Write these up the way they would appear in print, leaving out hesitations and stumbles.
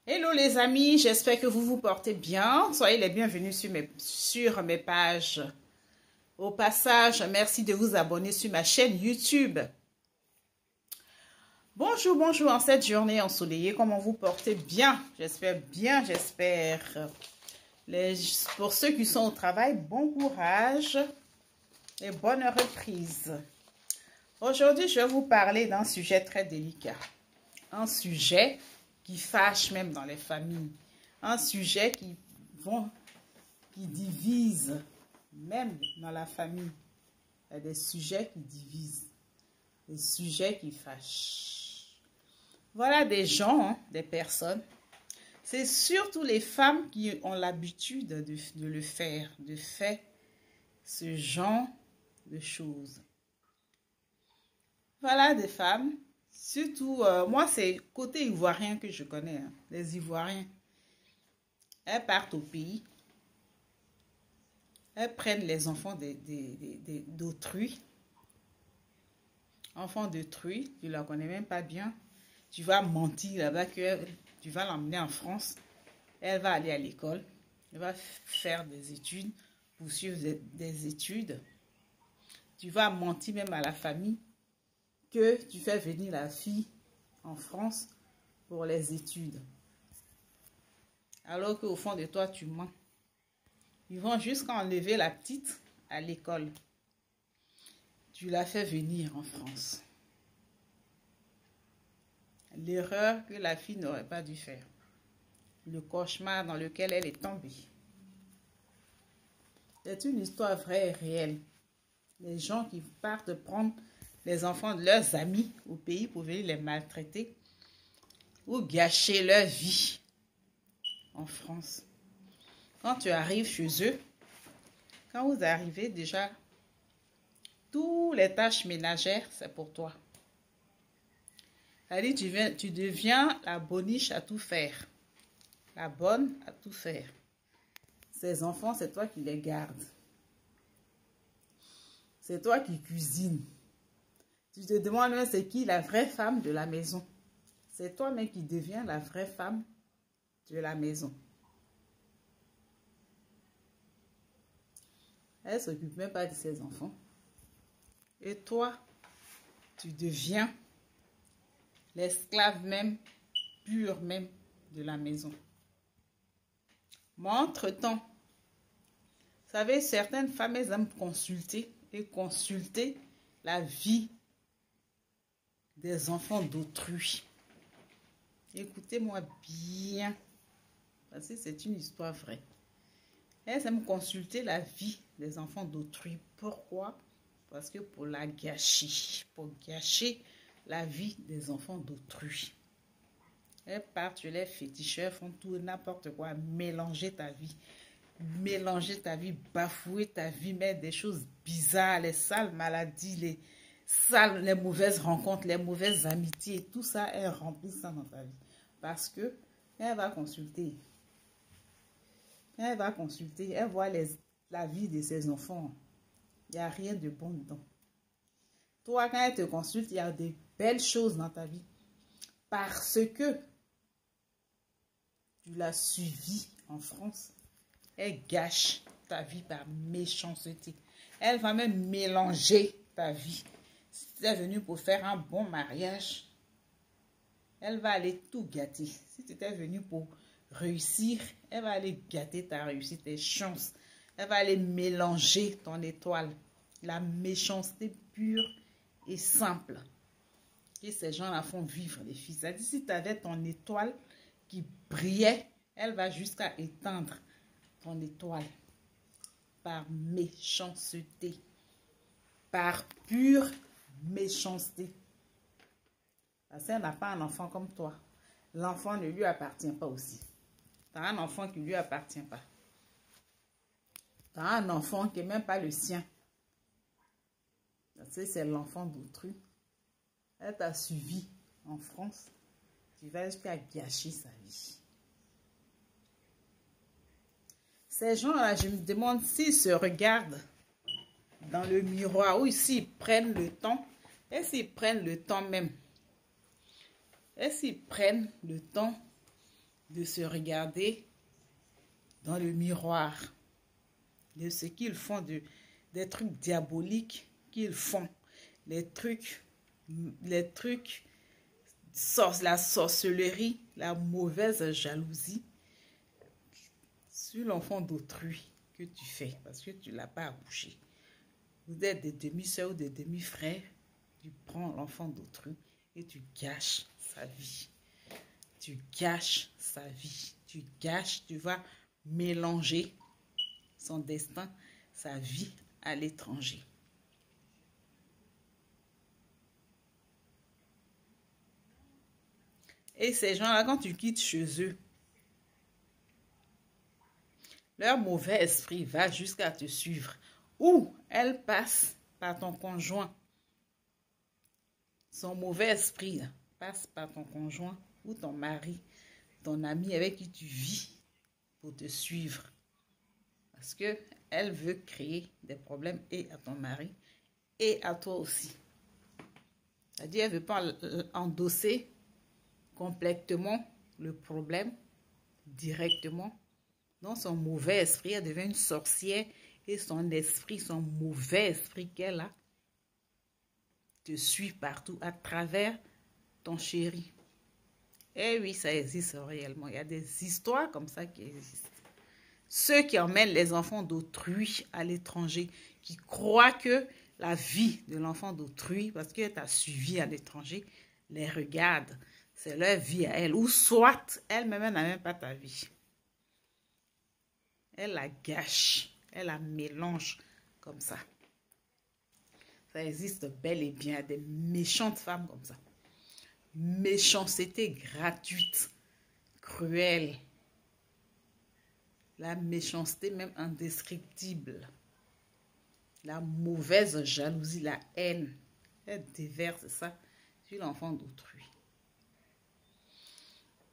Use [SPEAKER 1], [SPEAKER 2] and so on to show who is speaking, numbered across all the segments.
[SPEAKER 1] Hello les amis, j'espère que vous vous portez bien. Soyez les bienvenus sur mes pages. Au passage, merci de vous abonner sur ma chaîne YouTube. Bonjour en cette journée ensoleillée. Comment vous portez bien? J'espère bien, j'espère. Pour ceux qui sont au travail, bon courage et bonne reprise. Aujourd'hui, je vais vous parler d'un sujet très délicat. Un sujet qui fâche même dans les familles. Un sujet qui divise même dans la famille. Il y a des sujets qui divisent. Des sujets qui fâchent. Voilà des gens, des personnes. C'est surtout les femmes qui ont l'habitude de le faire, de faire ce genre de choses. Voilà des femmes. Surtout, moi, c'est côté ivoirien que je connais. Hein. Les Ivoiriens, elles partent au pays. Elles prennent les enfants d'autrui. Enfants d'autrui, tu ne la connais même pas bien. Tu vas mentir là-bas que tu vas l'emmener en France. Elle va aller à l'école. Elle va faire des études, poursuivre des études. Tu vas mentir même à la famille que tu fais venir la fille en France pour les études. Alors qu'au fond de toi, tu mens. Ils vont jusqu'à enlever la petite à l'école. Tu la fais venir en France. L'erreur que la fille n'aurait pas dû faire. Le cauchemar dans lequel elle est tombée. C'est une histoire vraie et réelle. Les gens qui partent prendre les enfants de leurs amis au pays pour venir les maltraiter ou gâcher leur vie en France. Quand tu arrives chez eux, quand vous arrivez déjà, toutes les tâches ménagères, c'est pour toi. C'est-à-dire, tu deviens la boniche à tout faire. La bonne à tout faire. Ces enfants, c'est toi qui les gardes. C'est toi qui cuisines. Tu te demandes même c'est qui la vraie femme de la maison. C'est toi-même qui deviens la vraie femme de la maison. Elle ne s'occupe même pas de ses enfants. Et toi, tu deviens l'esclave même, pure même de la maison. Mais entre-temps, vous savez, certaines femmes, elles aiment consulter la vie des enfants d'autrui. Écoutez-moi bien, parce que c'est une histoire vraie. Elles aiment consulter la vie des enfants d'autrui. Pourquoi? Parce que pour la gâcher, pour gâcher la vie des enfants d'autrui. Elles partent sur les féticheurs, font tout n'importe quoi, mélanger ta vie, bafouer ta vie, mettre des choses bizarres, les sales maladies, les mauvaises rencontres, les mauvaises amitiés, tout ça, elle remplit ça dans ta vie. Parce que elle va consulter. Elle voit la vie de ses enfants. Il n'y a rien de bon dedans. Toi, quand elle te consulte, il y a des belles choses dans ta vie. Parce que tu l'as suivie en France. Elle gâche ta vie par méchanceté. Elle va même mélanger ta vie. Si tu es venu pour faire un bon mariage, elle va aller tout gâter. Si tu étais venu pour réussir, elle va aller gâter ta réussite, tes chances. Elle va aller mélanger ton étoile. La méchanceté pure et simple. Et ces gens-là font vivre les filles. C'est-à-dire, si tu avais ton étoile qui brillait, elle va jusqu'à éteindre ton étoile. Par méchanceté. Par pure méchanceté. Parce qu'elle n'a pas un enfant comme toi. L'enfant ne lui appartient pas aussi. Tu as un enfant qui ne lui appartient pas. Tu as un enfant qui n'est même pas le sien. C'est l'enfant d'autrui. Elle t'a suivi en France. Tu vas jusqu'à gâcher sa vie. Ces gens-là, je me demande s'ils se regardent dans le miroir ou s'ils prennent le temps. Et s'ils prennent le temps même. Et s'ils prennent le temps de se regarder dans le miroir, de ce qu'ils font, des trucs diaboliques qu'ils font, les trucs, la sorcellerie, la mauvaise jalousie sur l'enfant d'autrui que tu fais parce que tu ne l'as pas accouché. Vous êtes des demi-sœurs ou des demi-frères, tu prends l'enfant d'autrui et tu gâches sa vie. Tu gâches sa vie. Tu vas mélanger son destin, sa vie à l'étranger. Et ces gens-là, quand tu quittes chez eux, leur mauvais esprit va jusqu'à te suivre. Ou elle passe par ton conjoint. Son mauvais esprit passe par ton conjoint ou ton mari, ton ami avec qui tu vis pour te suivre. Parce qu'elle veut créer des problèmes et à ton mari et à toi aussi. C'est-à-dire qu'elle ne veut pas endosser complètement le problème directement. Dans son mauvais esprit, elle devient une sorcière et son esprit, son mauvais esprit qu'elle a, te suit partout à travers ton chéri. Eh oui, ça existe réellement. Il y a des histoires comme ça qui existent. Ceux qui emmènent les enfants d'autrui à l'étranger, qui croient que la vie de l'enfant d'autrui, parce qu'elle t'a suivi à l'étranger, les regarde. C'est leur vie à elle. Ou soit, elle-même n'a même pas ta vie. Elle la gâche. Elle la mélange comme ça. Ça existe bel et bien des méchantes femmes comme ça. Méchanceté gratuite, cruelle. La méchanceté même indescriptible. La mauvaise jalousie, la haine. Elle déverse ça sur l'enfant d'autrui.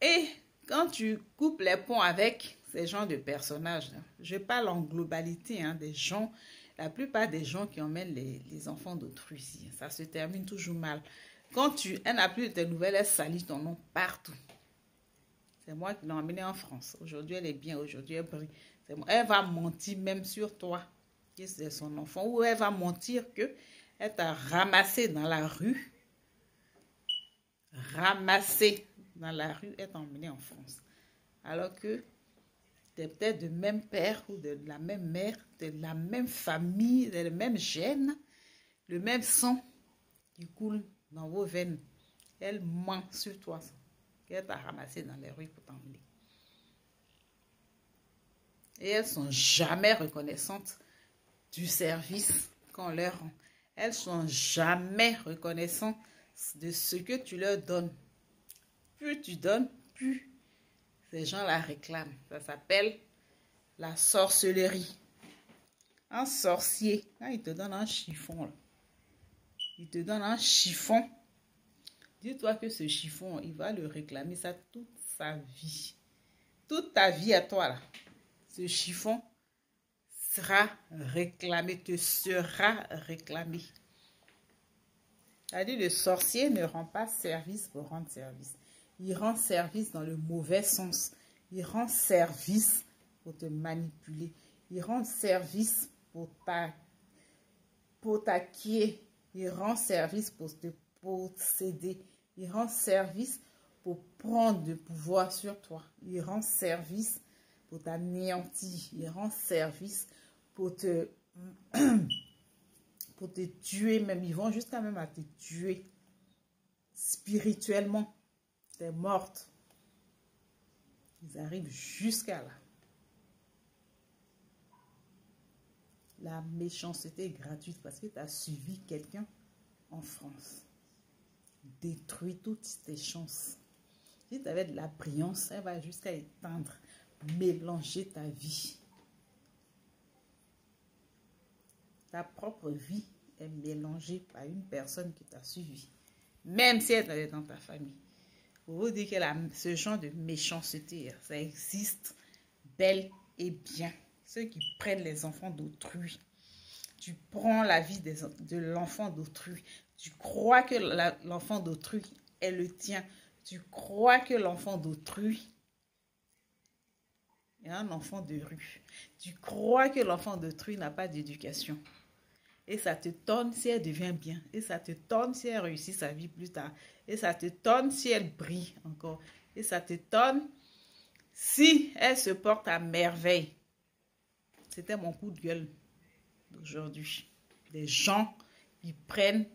[SPEAKER 1] Et quand tu coupes les ponts avec ces genres de personnages, je parle en globalité des gens, la plupart des gens qui emmènent les enfants d'autrui, ça se termine toujours mal. Quand elle n'a plus de tes nouvelles, elle salit ton nom partout. C'est moi qui l'ai emmenée en France. Aujourd'hui, elle est bien. Aujourd'hui, elle brille. Elle va mentir même sur toi, que c'est son enfant. Ou elle va mentir qu'elle t'a ramassé dans la rue. Ramassé dans la rue, elle t'a emmenée en France. Alors que tu es peut-être de même père ou de la même mère, de la même famille, de le même gène, le même sang qui coule dans vos veines. Elle ment sur toi, qu'elle t'a ramassé dans les rues pour t'emmener. Et elles ne sont jamais reconnaissantes du service qu'on leur rend. Elles ne sont jamais reconnaissantes de ce que tu leur donnes. Plus tu donnes, plus ces gens la réclament. Ça s'appelle la sorcellerie. Un sorcier, quand il te donne un chiffon, là, il te donne un chiffon. Dis-toi que ce chiffon, il va le réclamer ça toute sa vie. Toute ta vie à toi, là. Ce chiffon sera réclamé, te sera réclamé. C'est-à-dire, le sorcier ne rend pas service pour rendre service. Il rend service dans le mauvais sens. Il rend service pour te manipuler. Il rend service pour t'acquérir. Il rend service pour te posséder. Il rend service pour prendre le pouvoir sur toi. Il rend service pour t'anéantir. Il rend service pour te tuer même. Ils vont jusqu'à même à te tuer spirituellement. T'es morte. Ils arrivent jusqu'à là. La méchanceté est gratuite parce que tu as suivi quelqu'un en France. Détruis toutes tes chances. Si tu avais de la brillance, elle va jusqu'à éteindre, mélanger ta vie. Ta propre vie est mélangée par une personne qui t'a suivi. Même si elle est dans ta famille. Pour vous dire que ce genre de méchanceté, ça existe bel et bien. Ceux qui prennent les enfants d'autrui. Tu prends la vie de l'enfant d'autrui. Tu crois que l'enfant d'autrui est le tien. Tu crois que l'enfant d'autrui et un enfant de rue. Tu crois que l'enfant de rue n'a pas d'éducation. Et ça te tonne si elle devient bien. Et ça te tonne si elle réussit sa vie plus tard. Et ça te tonne si elle brille encore. Et ça te tonne si elle se porte à merveille. C'était mon coup de gueule d'aujourd'hui. Des gens qui prennent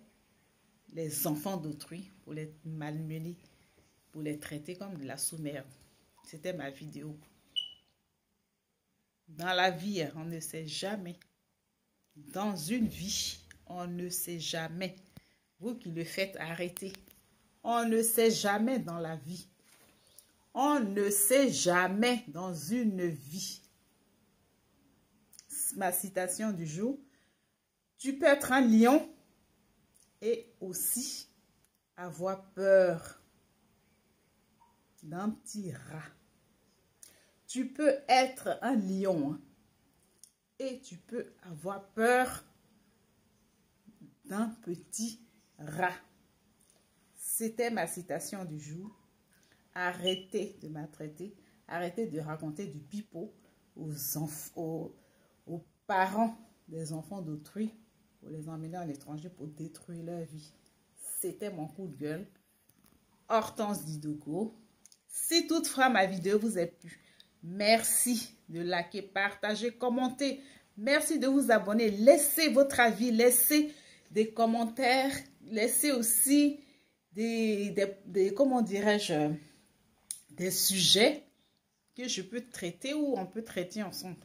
[SPEAKER 1] les enfants d'autrui pour les malmener, pour les traiter comme de la sous-merde. C'était ma vidéo. Dans la vie, on ne sait jamais. Dans une vie, on ne sait jamais. Vous qui le faites, arrêtez. On ne sait jamais dans la vie. On ne sait jamais dans une vie. Ma citation du jour. Tu peux être un lion et aussi avoir peur d'un petit rat. Tu peux être un lion et tu peux avoir peur d'un petit rat. C'était ma citation du jour. Arrêtez de maltraiter, arrêtez de raconter du pipeau aux parents des enfants d'autrui pour les emmener en étranger pour détruire leur vie. C'était mon coup de gueule. Hortense Didogo. Si toutefois ma vidéo vous a plu, merci de liker, partager, commenter. Merci de vous abonner. Laissez votre avis, laissez des commentaires, laissez aussi comment dirais-je, des sujets que je peux traiter ou on peut traiter ensemble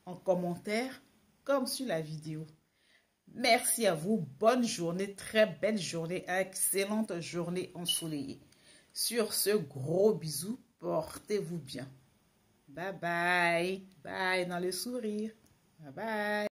[SPEAKER 1] en commentaire comme sur la vidéo. Merci à vous. Bonne journée, très belle journée, excellente journée ensoleillée. Sur ce, gros bisous, portez-vous bien. Bye bye. Bye dans le sourire. Bye bye.